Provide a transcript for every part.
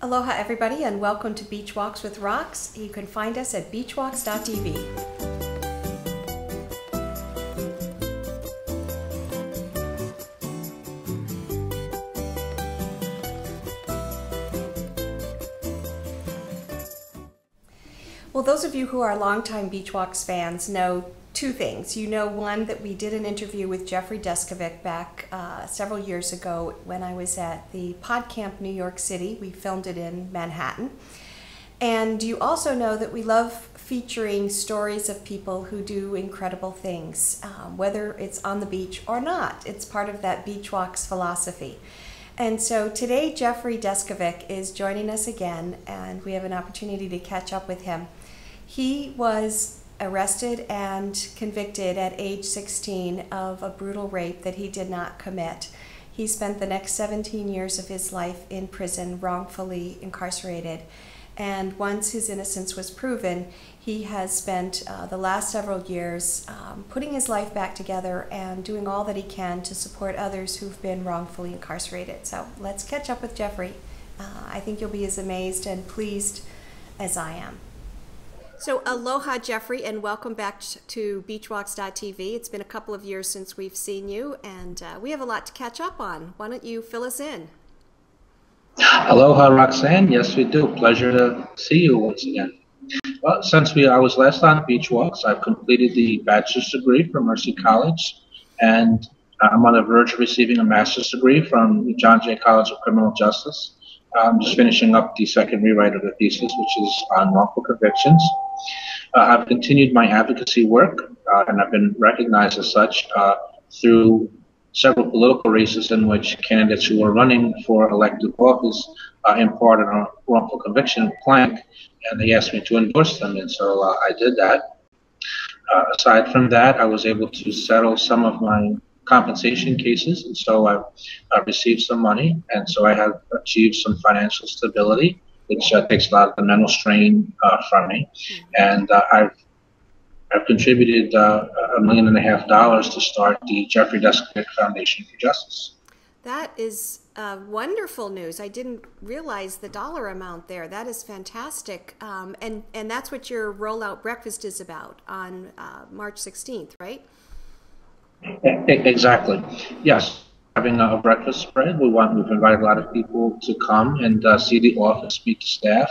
Aloha everybody and welcome to Beach Walks with Rox. You can find us at beachwalks.tv. Well, those of you who are longtime Beach Walks fans know two things. You know, one, that we did an interview with Jeffrey Deskovic back several years ago when I was at the Pod Camp New York City. We filmed it in Manhattan. And you also know that we love featuring stories of people who do incredible things, whether it's on the beach or not. It's part of that Beach Walks philosophy. And so today Jeffrey Deskovic is joining us again, and we have an opportunity to catch up with him. He was arrested and convicted at age 16 of a brutal rape that he did not commit. He spent the next 17 years of his life in prison, wrongfully incarcerated. And once his innocence was proven, he has spent the last several years putting his life back together and doing all that he can to support others who've been wrongfully incarcerated. So let's catch up with Jeffrey. I think you'll be as amazed and pleased as I am. So aloha, Jeffrey, and welcome back to beachwalks.tv. It's been a couple of years since we've seen you, and we have a lot to catch up on. Why don't you fill us in? Aloha, Roxanne. Yes, we do. Pleasure to see you once again. Well, since I was last on Beach Walks, I've completed the bachelor's degree from Mercy College, and I'm on the verge of receiving a master's degree from the John Jay College of Criminal Justice. I'm just finishing up the second rewrite of the thesis, which is on wrongful convictions. I've continued my advocacy work, and I've been recognized as such through several political races in which candidates who are running for elected office imparted a wrongful conviction plank, and they asked me to endorse them, and so I did that. Aside from that, I was able to settle some of my compensation cases, and so I've received some money, and so I have achieved some financial stability, which takes a lot of the mental strain from me. And I've contributed $1.5 million to start the Jeffrey Deskovic Foundation for Justice. That is wonderful news. I didn't realize the dollar amount there. That is fantastic. And that's what your rollout breakfast is about on March 16th, right? Exactly. Yes. Having a breakfast spread. We've invited a lot of people to come and see the office, meet the staff.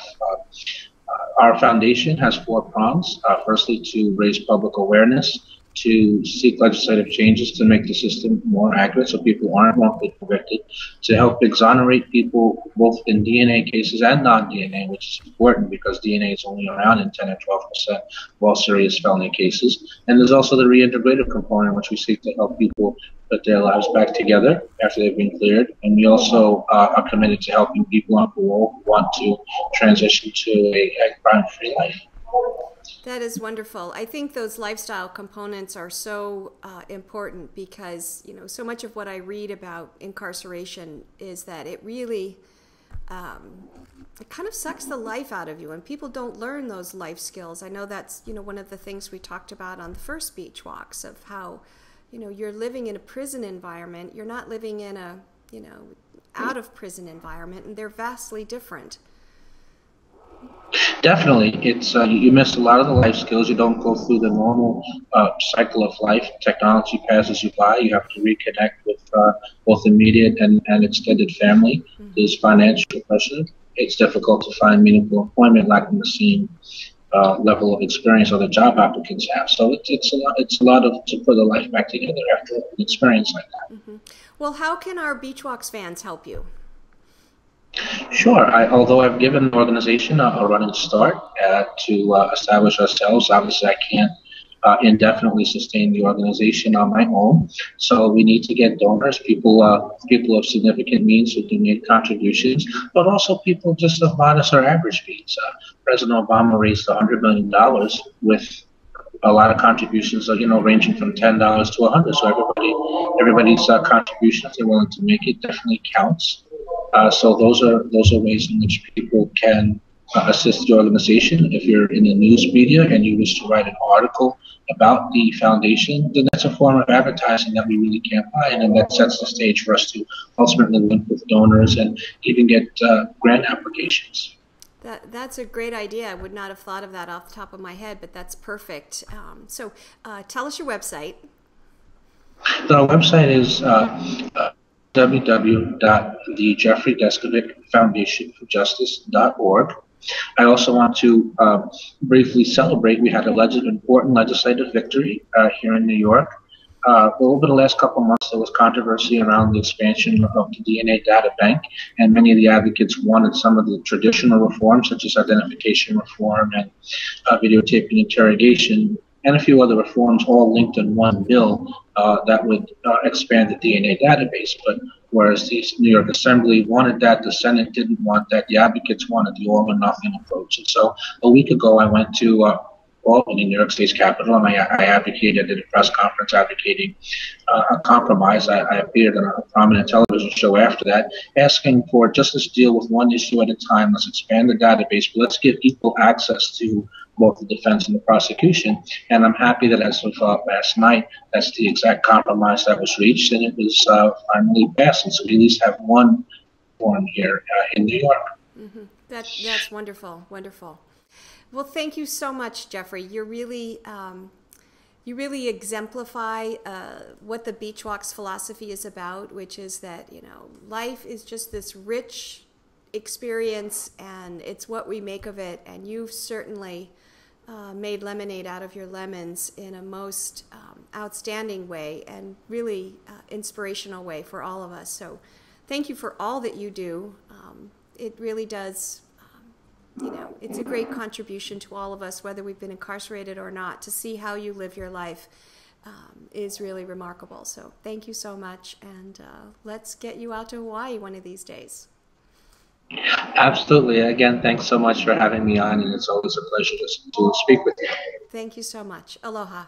Our foundation has 4 prongs. Firstly, to raise public awareness, to seek legislative changes to make the system more accurate so people aren't wrongfully convicted, to help exonerate people both in DNA cases and non-DNA, which is important because DNA is only around in 10 or 12% of all serious felony cases. And there's also the reintegrative component, in which we seek to help people put their lives back together after they've been cleared. And we also are committed to helping people on parole who want to transition to a crime-free life. That is wonderful. I think those lifestyle components are so important because, you know, so much of what I read about incarceration is that it really it kind of sucks the life out of you, and people don't learn those life skills. I know that's, you know, one of the things we talked about on the first Beach Walks, of how, you know, you're living in a prison environment. You're not living in a, you know, out of prison environment, and they're vastly different. Definitely. It's you miss a lot of the life skills. You don't go through the normal cycle of life. Technology passes you by. You have to reconnect with both immediate and extended family. There's financial pressure. It's difficult to find meaningful employment lacking the same level of experience other job applicants have. So it's a lot to put a life back together after an experience like that. Well, how can our Beach Walks fans help you? Sure. Although I've given the organization a running start to establish ourselves, obviously I can't indefinitely sustain the organization on my own. So we need to get donors, people of significant means who can make contributions, but also people just of modest or average means. President Obama raised $100 million with a lot of contributions, you know, ranging from $10 to $100. So everybody's contributions they're willing to make it definitely counts. So those are ways in which people can assist the organization. If you're in the news media and you wish to write an article about the foundation, then that's a form of advertising that we really can't buy, and then that sets the stage for us to ultimately link with donors and even get grant applications. That's a great idea. I would not have thought of that off the top of my head, but that's perfect. So tell us your website. So our website is www.thejeffreydeskovicfoundationforjustice.org. I also want to briefly celebrate. We had a important legislative victory here in New York. Over the last couple of months, there was controversy around the expansion of the DNA data bank, and many of the advocates wanted some of the traditional reforms, such as identification reform and videotaping interrogation, and a few other reforms, all linked in one bill that would expand the DNA database. But whereas the New York Assembly wanted that, the Senate didn't want that, the advocates wanted the all or nothing approach. And so a week ago, I went to Albany, New York State's capital, and I advocated at a press conference advocating a compromise. I appeared on a prominent television show after that, asking for just let's deal with one issue at a time. Let's expand the database, but let's give equal access to both the defense and the prosecution. And I'm happy that as of last night, that's the exact compromise that was reached, and it was finally passed. And so we at least have one form here in New York. Mm-hmm. That's wonderful, wonderful. Well, thank you so much, Jeffrey. You really exemplify what the Beachwalks philosophy is about, which is that, you know, life is just this rich experience, and it's what we make of it. And you've certainly made lemonade out of your lemons in a most outstanding way and really inspirational way for all of us. So thank you for all that you do. It really does, you know, it's a great contribution to all of us, whether we've been incarcerated or not. To see how you live your life is really remarkable. So thank you so much, and let's get you out to Hawaii one of these days. Absolutely. Again, thanks so much for having me on, and it's always a pleasure to speak with you. Thank you so much. Aloha.